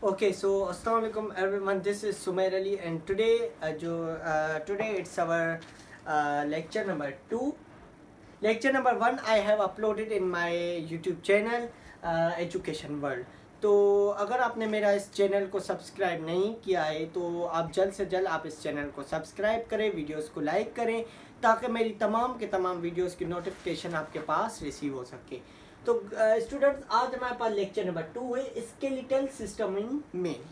Okay, so assalamu alaikum everyone. This is Sumair Ali, and today it's our lecture number 2. Lecture number 1 I have uploaded in my YouTube channel Education World. तो अगर आपने मेरा इस channel को subscribe नहीं किया है तो आप जल्द से जल्द आप इस चैनल को सब्सक्राइब करें, वीडियोस को लाइक करें ताकि मेरी तमाम के तमाम वीडियोस की नोटिफिकेशन आपके पास रिसीव हो सके। तो स्टूडेंट्स, आज हमारे पास लेक्चर नंबर 2 है, स्केलेटल सिस्टम इन मेन।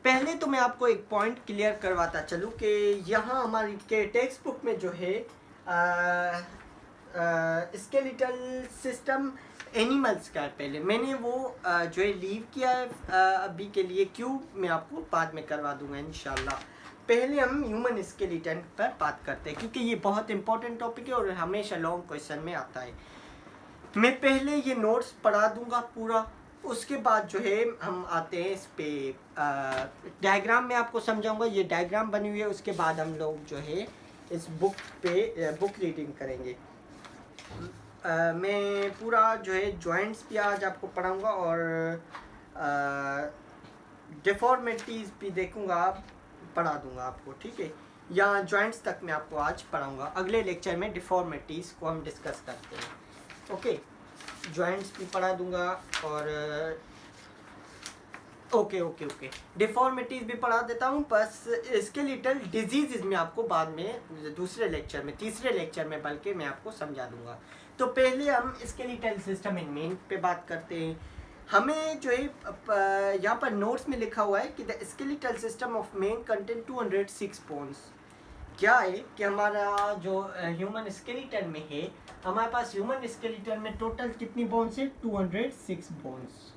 पहले तो मैं आपको एक पॉइंट क्लियर करवाता चलूँ कि यहाँ हमारी के टेक्स्ट बुक में जो है स्केलेटल सिस्टम एनिमल्स का पहले मैंने वो जो है लीव किया है अभी के लिए। क्यों, मैं आपको बाद में करवा दूंगा इंशाल्लाह। पहले हम ह्यूमन स्केलेटन पर बात करते हैं क्योंकि ये बहुत इंपॉर्टेंट टॉपिक है और हमेशा लॉन्ग क्वेश्चन में आता है। मैं पहले ये नोट्स पढ़ा दूंगा पूरा, उसके बाद जो है हम आते हैं इस पे डायग्राम में आपको समझाऊंगा। ये डायग्राम बनी हुई है, उसके बाद हम लोग जो है इस बुक रीडिंग करेंगे। मैं पूरा जो है जॉइंट्स भी आज आपको पढ़ाऊंगा और डिफॉर्मिटीज़ भी देखूंगा, पढ़ा दूंगा आपको, ठीक है। या जॉइंट्स तक मैं आपको आज पढ़ाऊंगा। अगले लेक्चर में डिफॉर्मिटीज़ को हम डिस्कस करते हैं। ओके, जॉइंट्स भी पढ़ा दूंगा और ओके डिफॉर्मिटीज़ भी पढ़ा देता हूँ। बस स्केलेटल डिजीज़ में आपको बाद में दूसरे लेक्चर में, तीसरे लेक्चर में बल्कि मैं आपको समझा दूंगा। तो पहले हम स्केलेटल सिस्टम इन मेन पे बात करते हैं। हमें जो है यहाँ पर नोट्स में लिखा हुआ है कि the skeletal system of main contain 206 bones. क्या है कि हमारा जो ह्यूमन स्केलेटन में है, हमारे पास ह्यूमन स्केलेटन में टोटल कितनी बोन्स है? 206 बोन्स।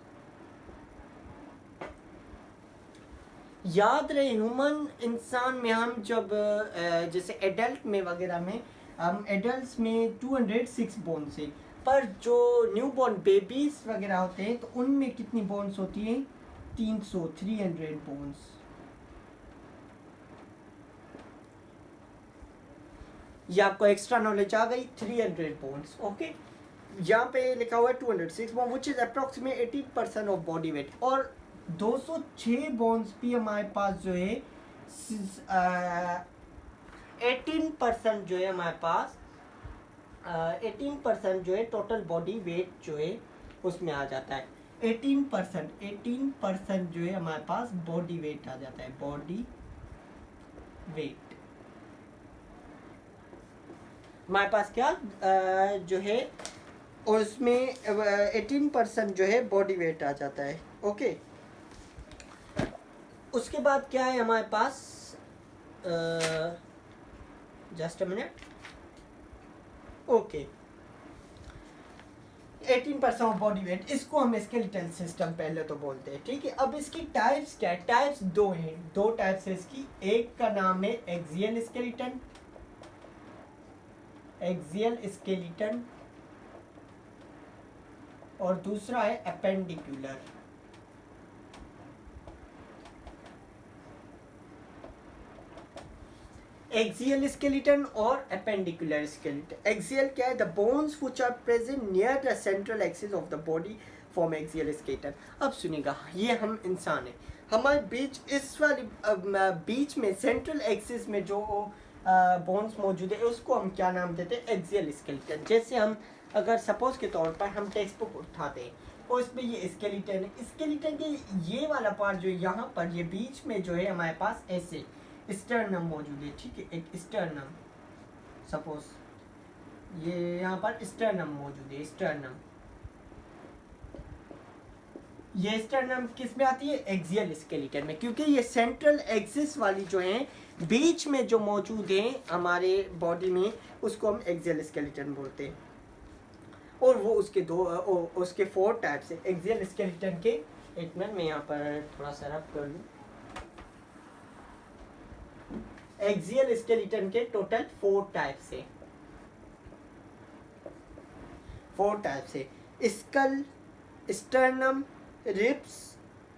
याद रहे, ह्यूमन इंसान में हम जब जैसे एडल्ट में वगैरह में हम एडल्ट में 206 बोन्स है, पर जो न्यू बॉर्न बेबीज वगैरह होते हैं तो उनमें कितनी बोन्स होती हैं? 300 बोन्स। ये आपको एक्स्ट्रा नॉलेज आ गई। 300 बोन्स, ओके। यहाँ पे लिखा हुआ है 206 bone which is approximate 18% of body wait. और 206 बोन्स भी हमारे पास जो है 18% जो है हमारे पास 18% जो है टोटल बॉडी वेट जो है उसमें आ जाता है। 18% जो है हमारे पास बॉडी वेट आ जाता है। बॉडी वेट हमारे पास क्या जो है उसमें 18% जो है बॉडी वेट आ जाता है, ओके। उसके बाद क्या है हमारे पास? Just a minute, okay. 18% of body weight, इसको हम स्केलेटल सिस्टम पहले तो बोलते हैं, ठीक है। अब इसकी टाइप्स क्या है? टाइप्स दो हैं, दो टाइप्स है इसकी। एक का नाम है एक्सियल स्केलेटन, एक्सियल स्केलेटन, और दूसरा है एपेंडिकुलर। एक्सियल स्केलेटन और एपेंडिकुलर स्केलेटन। एक्सियल क्या है? The bones which are present near the central axis of the body form axial skeleton. अब सुनिएगा, ये हम इंसान है, हमारे बीच इस वाली बीच में सेंट्रल एक्सिस में जो बोन्स मौजूद है उसको हम क्या नाम देते हैं? Axial skeleton. जैसे हम अगर सपोज के तौर पर हम टेक्स्ट बुक उठाते हैं और इसमें ये स्केलेटन है, स्केलेटन के ये वाला पार्ट जो यहाँ पर ये बीच में जो है हमारे पास ऐसे स्टर्नम मौजूद है, ठीक है। एक स्टर्नम, सपोज ये यहाँ पर स्टर्नम मौजूद है। स्टर्नम, ये स्टर्नम किस में आती है? एक्सियल स्केलेटन में, क्योंकि ये सेंट्रल एक्सिस वाली जो है बीच में जो मौजूद है हमारे बॉडी में उसको हम एक्सियल स्केलेटन बोलते हैं। और वो उसके उसके 4 टाइप्स है एक्सियल स्केलेटन के। एक मिनट, मैं यहाँ पर थोड़ा सा रब कर लूँ। एक्सियल स्केलेटन के टोटल 4 टाइप्स है। 4 टाइप्स है: skull, sternum, ribs,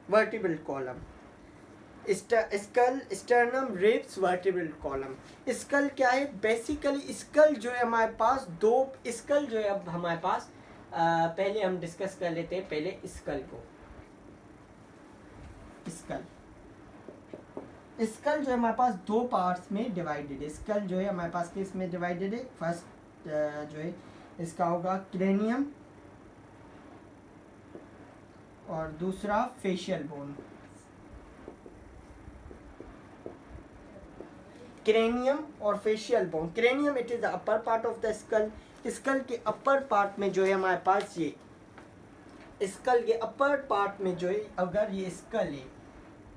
vertebral column. Skull, sternum, ribs, vertebral column. Skull क्या है? बेसिकली स्कल जो है हमारे पास दो स्कल जो है, अब हमारे पास पहले हम डिस्कस कर लेते हैं पहले स्कल को। स्कल। स्कल जो है हमारे पास दो पार्ट्स में डिवाइडेड है। स्कल जो है हमारे पास किस में डिवाइडेड है? फर्स्ट जो है इसका होगा क्रेनियम और दूसरा फेशियल बोन। क्रेनियम और facial bone. Cranium it is the upper part of the skull. Skull के अपर पार्ट में जो है हमारे पास ये स्कल के अपर पार्ट में जो है, अगर ये स्कल है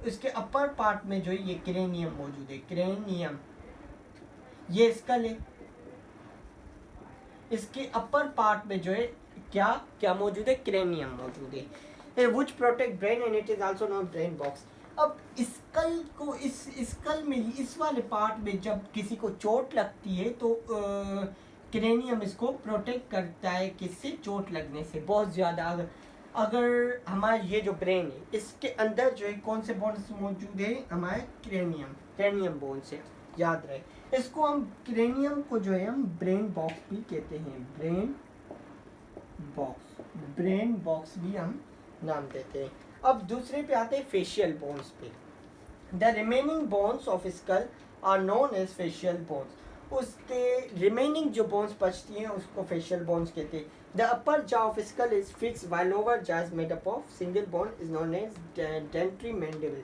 उसके अपर पार्ट में जो है ये क्रेनियम मौजूद है। क्रेनियम ये स्कल है, इसके अपर पार्ट में जो है क्या क्या मौजूद है? क्रेनियम मौजूद है, which protect brain and it is also known brain box. अब स्कल को इस स्कल में इस वाले पार्ट में जब किसी को चोट लगती है तो क्रेनियम इसको प्रोटेक्ट करता है किससे? चोट लगने से बहुत ज़्यादा। अगर हमारा ये जो ब्रेन है इसके अंदर जो है कौन से बोन्स मौजूद है? हमारे क्रेनियम बोन से, याद रहे इसको। हम क्रेनियम को जो है हम ब्रेन बॉक्स भी कहते हैं। ब्रेन बॉक्स भी हम नाम देते हैं। अब दूसरे पे आते हैं फेशियल बोन्स पे। The remaining bones of skull are known as facial bones. उसके रिमेनिंग जो बोन्स बचती हैं उसको फेशियल बोन्स कहते हैं। The upper jaw of skull is fix while lower jaw is made up of single bone is known as dentary mandible.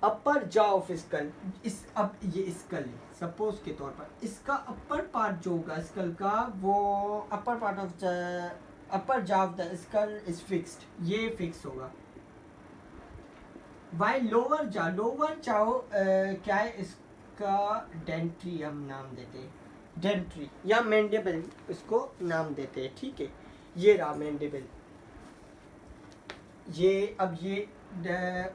Upper jaw of skull, इस अब ये स्कल है सपोज के तौर पर, इसका अपर पार्ट जो होगा स्कल का वो अपर part of the upper jaw of the skull is fixed, ये फिक्स होगा। वाई लोअर जॉ क्या है? इसका डेंट्री हम नाम देते हैं, डेंट्री या मैंडिबल इसको नाम देते हैं, ठीक है। ये रहा मैंडिबल। ये अब ये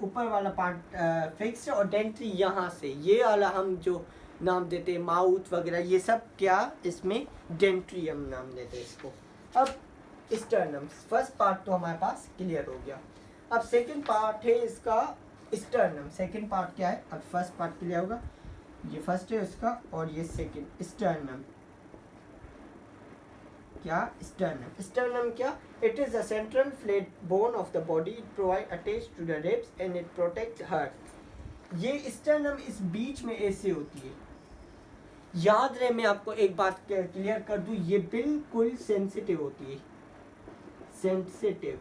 ऊपर वाला पार्ट फिक्स है और डेंट्री यहाँ से ये वाला हम जो नाम देते हैं माउथ वगैरह ये सब क्या इसमें डेंट्री हम नाम देते हैं इसको। अब स्टर्नम, फर्स्ट पार्ट तो हमारे पास क्लियर हो गया। अब सेकंड पार्ट है इसका स्टर्नम। सेकंड पार्ट क्या है? अब फर्स्ट पार्ट क्लियर होगा, ये फर्स्ट है उसका और ये सेकंड। स्टर्नम क्या? स्टर्नम क्या? It is the central flat bone of the body. It provide attach to the ribs and it protect heart. ये स्टर्नम इस बीच में ऐसे होती है, याद रहे मैं आपको एक बात क्लियर कर दूं, ये बिल्कुल सेंसिटिव होती है, सेंसिटिव।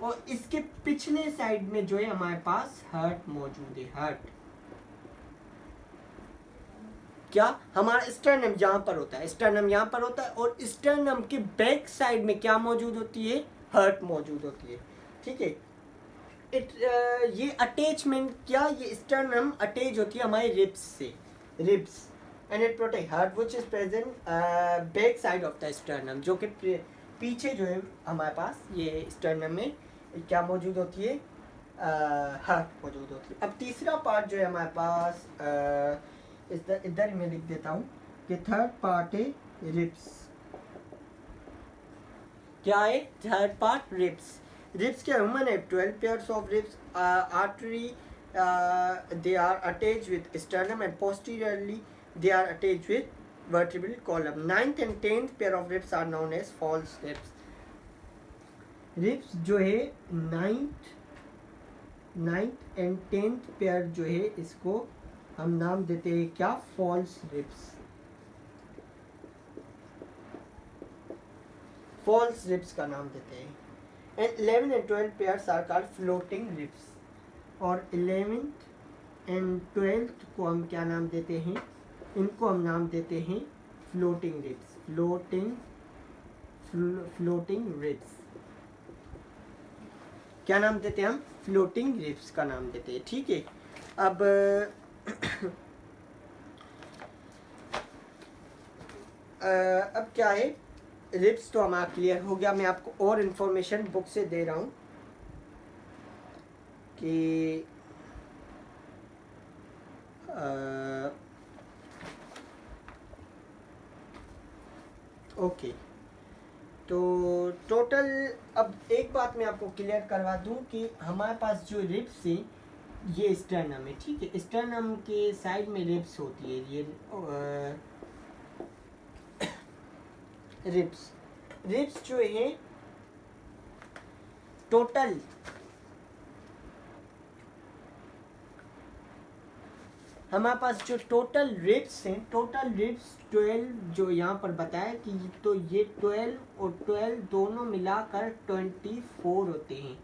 और इसके पिछले साइड में जो है हमारे पास हार्ट मौजूद है। हार्ट क्या? हमारा स्टर्नम यहाँ पर होता है, स्टर्नम यहाँ पर होता है और स्टर्नम के बैक साइड में क्या मौजूद होती है? हार्ट मौजूद होती है, ठीक है। ये अटैचमेंट क्या? ये स्टर्नम अटैच होती है हमारे रिब्स से, ribs and it protect heart which is present back side of the sternum, जो कि पीछे जो है हमारे पास ये स्टर्नम में क्या मौजूद होती है? हार्ट मौजूद होती है। अब तीसरा पार्ट जो है हमारे पास इधर मैं लिख देता हूँ कि थर्ड पार्ट है रिब्स। क्या है थर्ड पार्ट? रिब्स। रिब्स क्या? ह्यूमन है 12 pairs of ribs, artery they are attached with sternum and posteriorly they are attached with vertebral column. 9th and 10th pair of ribs are known as false ribs. Ribs जो है 9th and 10th pair जो है इसको हम नाम देते हैं क्या? False ribs. फॉल्स रिब्स का नाम देते हैं। And 11 and 12 pairs are called floating ribs. और 11th एंड 12th को हम क्या नाम देते हैं? इनको हम नाम देते हैं फ्लोटिंग रिब्स। फ्लोटिंग रिब्स क्या नाम देते हैं हम? फ्लोटिंग रिब्स का नाम देते हैं, ठीक है। अब अब क्या है? रिब्स तो हमारा क्लियर हो गया। मैं आपको और इन्फॉर्मेशन बुक से दे रहा हूँ कि ओके, तो टोटल अब एक बात मैं आपको क्लियर करवा दूं कि हमारे पास जो रिब्स है ये स्टर्नम है, ठीक है। स्टर्नम के साइड में रिब्स होती है, ये रिब्स जो है टोटल हमारे पास जो टोटल रिब्स हैं, टोटल रिब्स 12 जो यहाँ पर बताया कि तो ये 12 और 12 दोनों मिलाकर 24 होते हैं।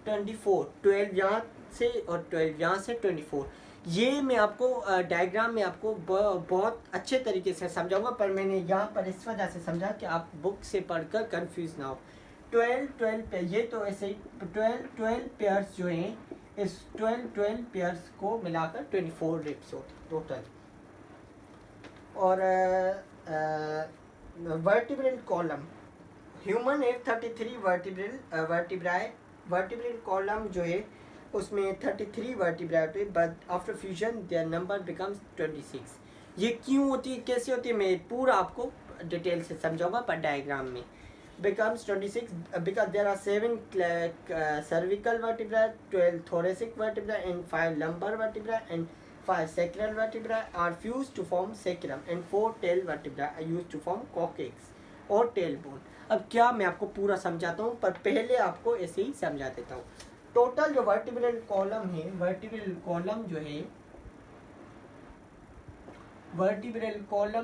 24, 12 यहाँ से और 12 यहाँ से 24। ये मैं आपको डायग्राम में आपको बहुत अच्छे तरीके से समझाऊंगा, पर मैंने यहाँ पर इस वजह से समझा कि आप बुक से पढ़कर कंफ्यूज ना हो। 12 पे ये तो ऐसे ही 12 पेयर्स जो हैं, इस 12 पेयर्स को मिलाकर 24 रिब्स होते टोटल। और वर्टिब्रल कॉलम, ह्यूमन है 33 वर्टिब्राई, वर्टिब्रल कॉलम जो है उसमें 33 vertebrae, but after fusion their number becomes 26। ये क्यों होती है, कैसे होती है, मैं पूरा आपको डिटेल से समझाऊंगा पर डायग्राम में। becomes 26 because there are 7 cervical vertebrae, 12 thoracic vertebrae and 5 lumbar vertebrae and 5 sacral vertebrae are fused to form sacrum and 4 tail vertebrae are used to form coccyx और tailbone। अब क्या मैं आपको पूरा समझाता हूँ, पर पहले आपको ऐसे ही समझा देता हूँ। टोटल जो वर्टिब्रल कॉलम है, वर्टिब्रल कॉलम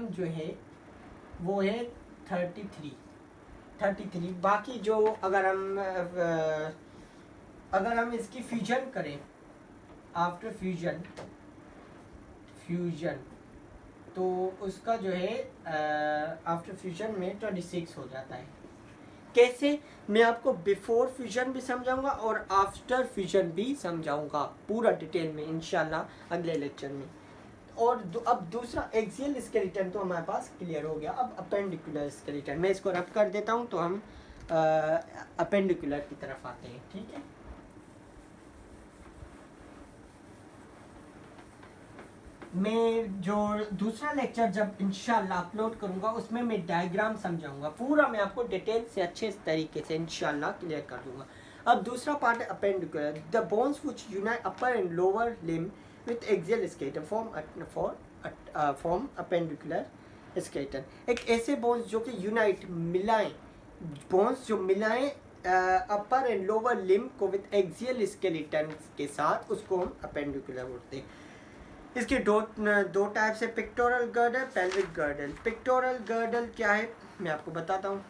जो है वो है 33। बाकी जो अगर हम इसकी फ्यूजन करें, आफ्टर फ्यूजन तो उसका जो है आफ्टर फ्यूजन में 26 हो जाता है। कैसे, मैं आपको बिफोर फ्यूजन भी समझाऊंगा और आफ्टर फ्यूजन भी समझाऊंगा पूरा डिटेल में इंशाल्लाह अगले लेक्चर में। और अब दूसरा एक्सियल स्केलेटन तो हमारे पास क्लियर हो गया। अब अपेंडिकुलर स्केलेटन, मैं इसको रब कर देता हूँ तो हम अपेंडिकुलर की तरफ आते हैं, ठीक है। मैं जो दूसरा लेक्चर जब इंशाल्लाह अपलोड करूँगा उसमें मैं डायग्राम समझाऊंगा पूरा, मैं आपको डिटेल से अच्छे तरीके से इंशाल्लाह क्लियर कर दूंगा। अब दूसरा पार्ट है appendicular, the bones which unite upper and lower limb with axial skeleton form appendicular skeleton। एक ऐसे बोन्स जो कि यूनाइट मिलाएं, बोन्स जो मिलाएं अपर एंड लोअर लिम्ब को विद एक्सियल स्केलेटन के साथ, उसको हम अपेंडिकुलर बोलते हैं। इसके दो टाइप से, pectoral girdle, pelvic girdle. Pectoral girdle क्या है मैं आपको बताता हूँ।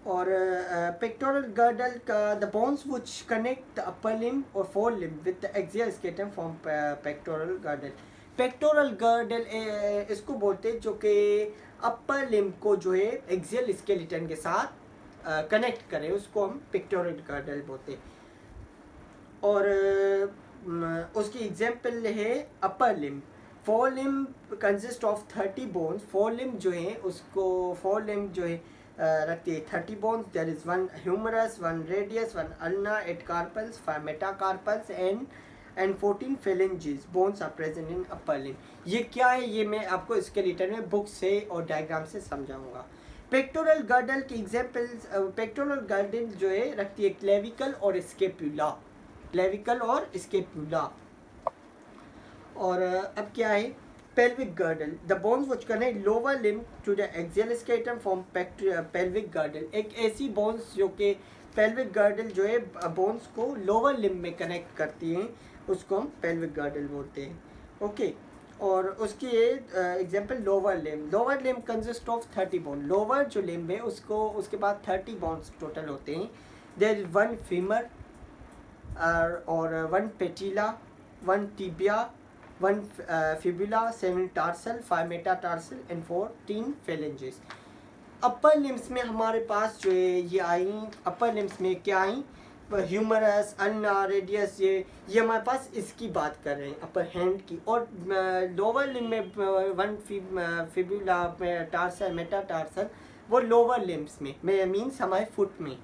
और पेक्टोरल गर्डल का the bones which connect the upper limb और fore limb with the axial skeleton form pectoral girdle. Pectoral girdle इसको बोलते हैं जो कि अपर लिम्ब को जो है एक्सियल स्केलेटन के साथ कनेक्ट करे, उसको हम पेक्टोरल गर्डल बोलते हैं। और उसकी एग्जाम्पल है upper limb. Four limb consist of 30 bones. Four limb जो है उसको फोर लिम्ब जो है रखती है 30 bones. There is 1 humerus, 1 radius, 1 ulna, 8 carpals, 5 metacarpals and 14 phalanges bones are present in upper limb। ये क्या है, ये मैं आपको स्केलेटन में बुक से और डायग्राम से समझाऊंगा। पेक्टोरल गर्डल की एग्जांपल्स, पेक्टोरल गर्डल जो है रखती है क्लेविकल और स्केपुला, क्लेविकल और स्केपुला। और अब क्या है, pelvic girdle, the bones which connect lower limb to the axial skeleton form pelvic girdle। एक ऐसी bones जो कि pelvic girdle जो है bones को lower limb में connect करती हैं, उसको हम pelvic girdle बोलते हैं, ओके। और उसकी example lower limb. Lower limb consist of 30 bone. Lower जो लिम्ब है उसको उसके बाद 30 बोन्स टोटल होते हैं। देयर इज 1 फीमर और 1 पेटिला, 1 tibia, 1 fibula, 7 tarsal, 5 metatarsal and 14 phalanges। Upper limbs में हमारे पास जो है ये आई, अपर लिम्स में क्या आई, ह्यूमरस, अल्ना, रेडियस, ये हमारे पास इसकी बात कर रहे हैं अपर हैंड की। और लोअर लिम्ब में 1 फिबुला, टार्सल, मेटाटार्सल, वो लोअर लिम्स में मीन्स हमारे फुट में।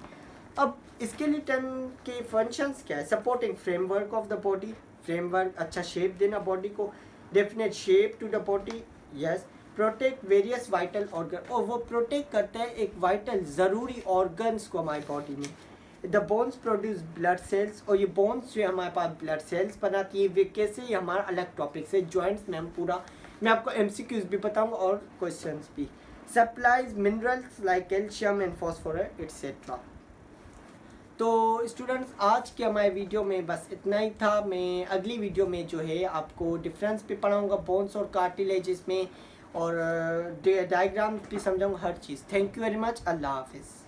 अब स्केलेटन के फंक्शंस क्या है, supporting framework of the body, framework अच्छा शेप देना बॉडी को, definite shape to the body, yes, protect various vital organ, और वो प्रोटेक्ट करता है एक वाइटल ज़रूरी ऑर्गन्स को हमारी बॉडी में। The bones produce blood cells, और ये बोन्स जो हमारे पास ब्लड सेल्स बनाती है, वे कैसे, ये हमारा अलग टॉपिक है। जॉइंट्स में हम पूरा, मैं आपको MCQs भी बताऊंगा और क्वेश्चंस भी। Supplies minerals like calcium and phosphorus etcetera. तो स्टूडेंट्स आज के हमारे वीडियो में बस इतना ही था। मैं अगली वीडियो में जो है आपको डिफरेंस भी पढ़ाऊँगा बोन्स और कार्टिलेजेस में, और डायग्राम भी समझाऊँगा हर चीज़। Thank you very much. अल्लाह हाफिज़।